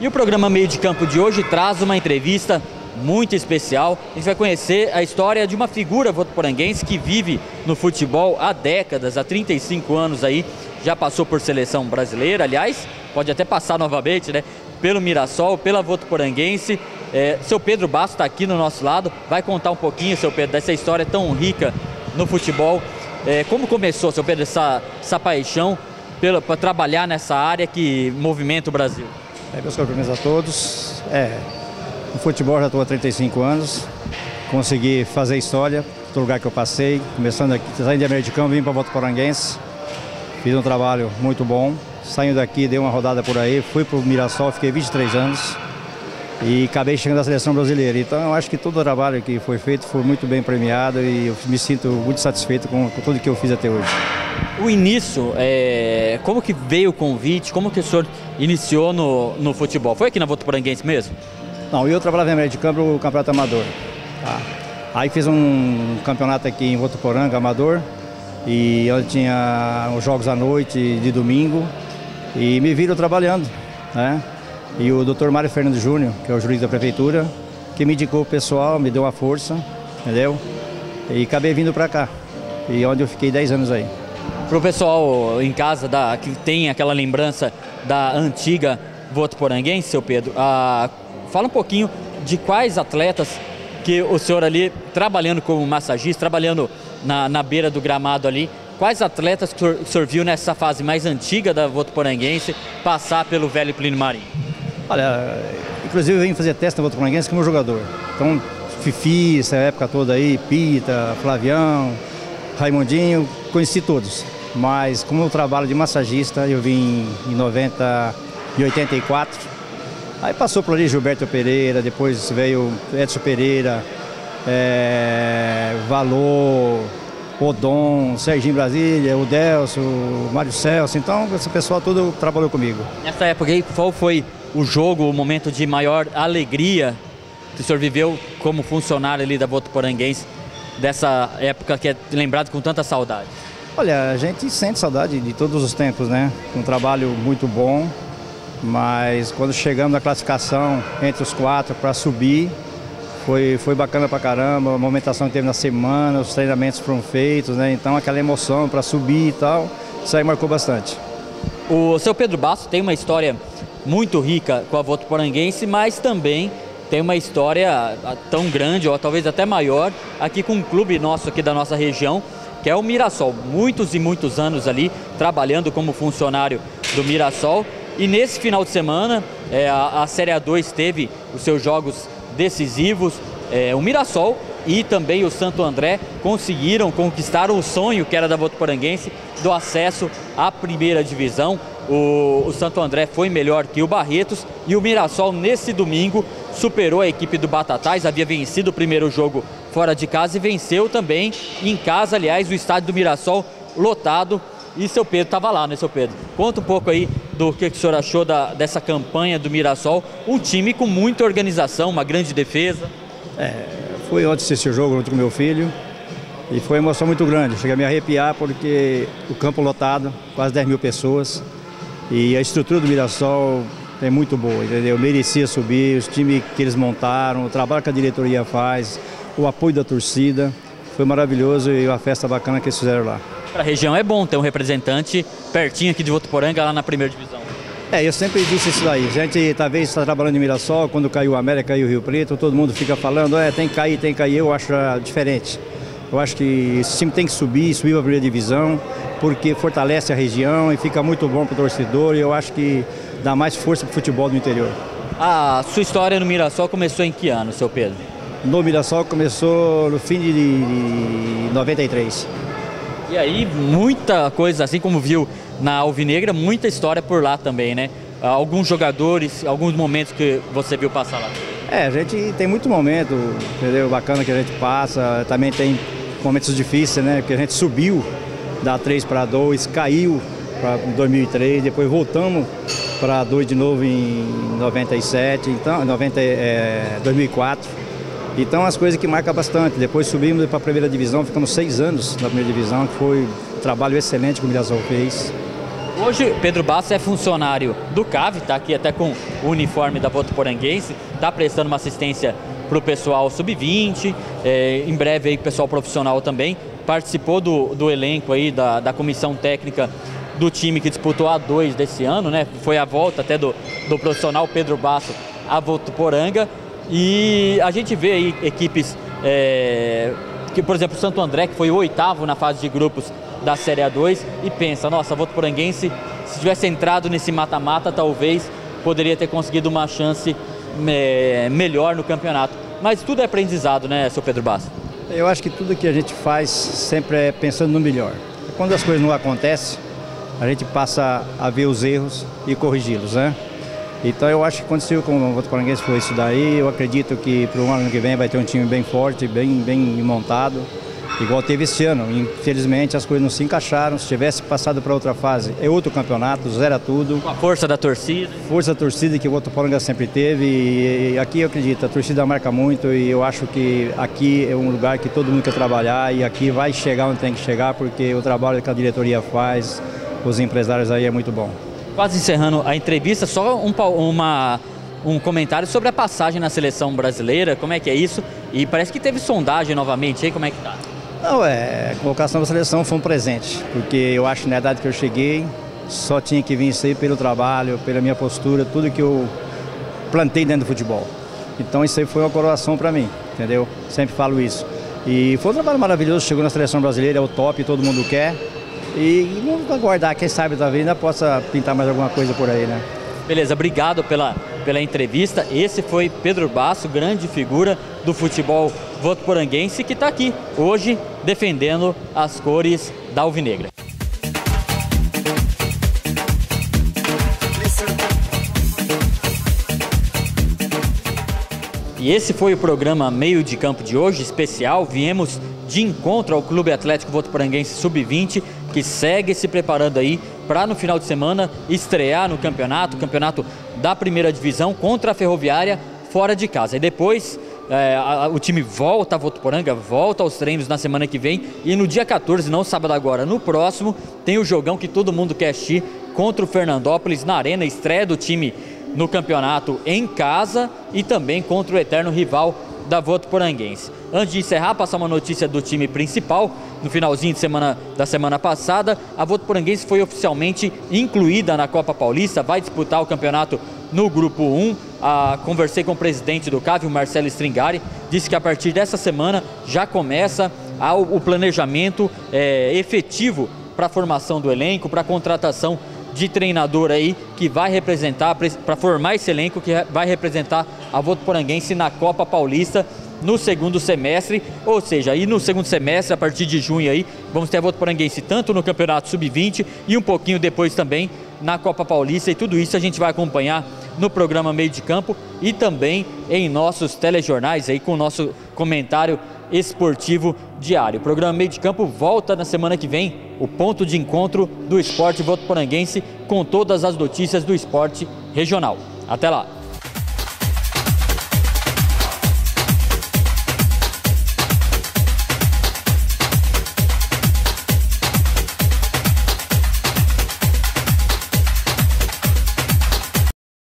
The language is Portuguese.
E o programa Meio de Campo de hoje traz uma entrevista muito especial. A gente vai conhecer a história de uma figura votuporanguense que vive no futebol há décadas, há 35 anos aí, já passou por seleção brasileira, aliás, pode até passar novamente, né? Pelo Mirassol, pela Votuporanguense. Seu Pedro Basso está aqui no nosso lado, vai contar um pouquinho, seu Pedro, dessa história tão rica no futebol. Como começou, seu Pedro, essa paixão para trabalhar nessa área que movimenta o Brasil? Meus cumprimentos a todos. No futebol já estou há 35 anos, consegui fazer história do lugar que eu passei, começando aqui, saindo de Americão, vim para Votuporanguense, fiz um trabalho muito bom, saindo daqui, dei uma rodada por aí, fui para o Mirassol, fiquei 23 anos e acabei chegando à seleção brasileira. Então eu acho que todo o trabalho que foi feito foi muito bem premiado e eu me sinto muito satisfeito com tudo que eu fiz até hoje. O início, como que veio o convite, como que o senhor iniciou no futebol? Foi aqui na Votuporanguense mesmo? Não, eu trabalhava em Americão, o campeonato amador. Tá. Aí fiz um campeonato aqui em Votuporanga, amador, e eu tinha os jogos à noite, de domingo, e me viram trabalhando, né? E o Dr. Mário Fernando Júnior, que é o juiz da prefeitura, que me indicou o pessoal, me deu uma força, entendeu? E acabei vindo para cá, e onde eu fiquei 10 anos aí. Para o pessoal em casa que tem aquela lembrança da antiga Votuporanguense, seu Pedro, fala um pouquinho de quais atletas que o senhor ali, trabalhando como massagista, trabalhando na beira do gramado ali, quais atletas que o senhor viu nessa fase mais antiga da Votuporanguense passar pelo velho Plínio Marinho? Olha, inclusive eu vim fazer teste na Votuporanguense como jogador. Então, Fifi, essa época toda aí, Pita, Flavião, Raimundinho, conheci todos. Mas como eu trabalho de massagista, eu vim em 84. Aí passou por ali Gilberto Pereira, depois veio Edson Pereira, Valor, Odon, Serginho Brasília, o Delcio, o Mário Celso. Então esse pessoal todo trabalhou comigo. Nessa época aí, qual foi o jogo, o momento de maior alegria que o senhor viveu como funcionário ali da Votuporanguense, dessa época que é lembrado com tanta saudade? Olha, a gente sente saudade de todos os tempos, né? Um trabalho muito bom. Mas quando chegamos na classificação entre os 4 para subir, foi bacana pra caramba, a movimentação que teve na semana, os treinamentos foram feitos, né? Então aquela emoção para subir e tal, isso aí marcou bastante. O seu Pedro Basso tem uma história muito rica com a Votuporanguense, mas também tem uma história tão grande, ou talvez até maior, aqui com um clube nosso aqui da nossa região, que é o Mirassol. Muitos e muitos anos ali, trabalhando como funcionário do Mirassol. E nesse final de semana, a Série A2 teve os seus jogos decisivos. O Mirassol e também o Santo André conseguiram conquistar o sonho que era da Votuporanguense do acesso à primeira divisão. O Santo André foi melhor que o Barretos e o Mirassol nesse domingo superou a equipe do Batatais, havia vencido o primeiro jogo fora de casa e venceu também em casa, aliás, o estádio do Mirassol lotado. E seu Pedro estava lá, né, seu Pedro? Conta um pouco aí do que o senhor achou dessa campanha do Mirassol, um time com muita organização, uma grande defesa. Fui ontem assistir o jogo junto com meu filho e foi uma emoção muito grande. Cheguei a me arrepiar porque o campo lotado, quase 10 mil pessoas, e a estrutura do Mirassol é muito boa, entendeu? Merecia subir, os times que eles montaram, o trabalho que a diretoria faz, o apoio da torcida, foi maravilhoso e uma festa bacana que eles fizeram lá. Para a região é bom ter um representante pertinho aqui de Votuporanga, lá na primeira divisão. Eu sempre disse isso daí. A gente talvez está trabalhando em Mirassol, quando caiu o América e o Rio Preto, todo mundo fica falando, tem que cair, tem que cair. Eu acho diferente. Eu acho que esse time tem que subir para a primeira divisão, porque fortalece a região e fica muito bom para o torcedor e eu acho que dá mais força para o futebol do interior. A sua história no Mirassol começou em que ano, seu Pedro? No Mirassol começou no fim de 93. E aí, muita coisa, assim como viu na Alvinegra, muita história por lá também, né? Alguns jogadores, alguns momentos que você viu passar lá. A gente tem muito momento, entendeu? Bacana que a gente passa, também tem momentos difíceis, né? Porque a gente subiu da 3 para 2, caiu para 2003, depois voltamos para 2 de novo em 97, então 2004. Então as coisas que marcam bastante. Depois subimos para a primeira divisão, ficamos 6 anos na primeira divisão, que foi um trabalho excelente que o Mirassol fez. Hoje, Pedro Bastos é funcionário do CAV, está aqui até com o uniforme da Votuporanguense, está prestando uma assistência para o pessoal sub-20, em breve aí o pessoal profissional também, participou do elenco aí, da comissão técnica do time que disputou a A2 desse ano, né? Foi a volta até do profissional Pedro Bastos a Votuporanga, e a gente vê aí equipes, que por exemplo o Santo André, que foi o 8º na fase de grupos da Série A2, e pensa, nossa, a Votuporanguense, se tivesse entrado nesse mata-mata, talvez poderia ter conseguido uma chance melhor no campeonato. Mas tudo é aprendizado, né, seu Pedro Bastos? Eu acho que tudo que a gente faz sempre é pensando no melhor. Quando as coisas não acontecem, a gente passa a ver os erros e corrigi-los, né? Então eu acho que aconteceu com o Votuporanguense foi isso daí. Eu acredito que para o ano que vem vai ter um time bem forte, bem montado, igual teve esse ano. Infelizmente as coisas não se encaixaram. Se tivesse passado para outra fase, é outro campeonato, zera tudo. Com a força da torcida. Força da torcida que o Votuporanga sempre teve, e aqui eu acredito, a torcida marca muito, e eu acho que aqui é um lugar que todo mundo quer trabalhar, e aqui vai chegar onde tem que chegar, porque o trabalho que a diretoria faz, os empresários aí é muito bom. Quase encerrando a entrevista, só um comentário sobre a passagem na seleção brasileira, como é que é isso? E parece que teve sondagem novamente, aí como é que tá? Não, a colocação da seleção foi um presente, porque eu acho que na idade que eu cheguei, só tinha que vir isso aí pelo trabalho, pela minha postura, tudo que eu plantei dentro do futebol. Então isso aí foi uma coroação para mim, entendeu? Sempre falo isso. E foi um trabalho maravilhoso, chegou na seleção brasileira, é o top, todo mundo quer. E vamos aguardar, quem sabe talvez ainda possa pintar mais alguma coisa por aí, né? Beleza, obrigado pela entrevista. Esse foi Pedro Bastos, grande figura do futebol votuporanguense, que está aqui hoje defendendo as cores da Alvinegra. E esse foi o programa Meio de Campo de hoje, especial. Viemos de encontro ao Clube Atlético Votuporanguense Sub-20, que segue se preparando aí para no final de semana estrear no campeonato da primeira divisão contra a Ferroviária fora de casa. E depois o time volta a Votuporanga, volta aos treinos na semana que vem, e no dia 14, não sábado agora, no próximo, tem o jogão que todo mundo quer assistir contra o Fernandópolis na Arena, estreia do time no campeonato em casa e também contra o eterno rival da Votuporanguense. Antes de encerrar, passar uma notícia do time principal. No finalzinho da semana passada, a Votuporanguense foi oficialmente incluída na Copa Paulista, vai disputar o campeonato no Grupo 1. Conversei com o presidente do CAV, o Marcelo Stringari, disse que a partir dessa semana já começa o planejamento efetivo para a formação do elenco, para a contratação de treinador aí que vai representar, para formar esse elenco que vai representar a Votuporanguense na Copa Paulista no segundo semestre, ou seja, aí no segundo semestre, a partir de junho aí, vamos ter a Votuporanguense tanto no Campeonato Sub-20 e um pouquinho depois também na Copa Paulista, e tudo isso a gente vai acompanhar no programa Meio de Campo e também em nossos telejornais aí com o nosso comentário esportivo diário. O programa Meio de Campo volta na semana que vem, o ponto de encontro do esporte votuporanguense com todas as notícias do esporte regional. Até lá!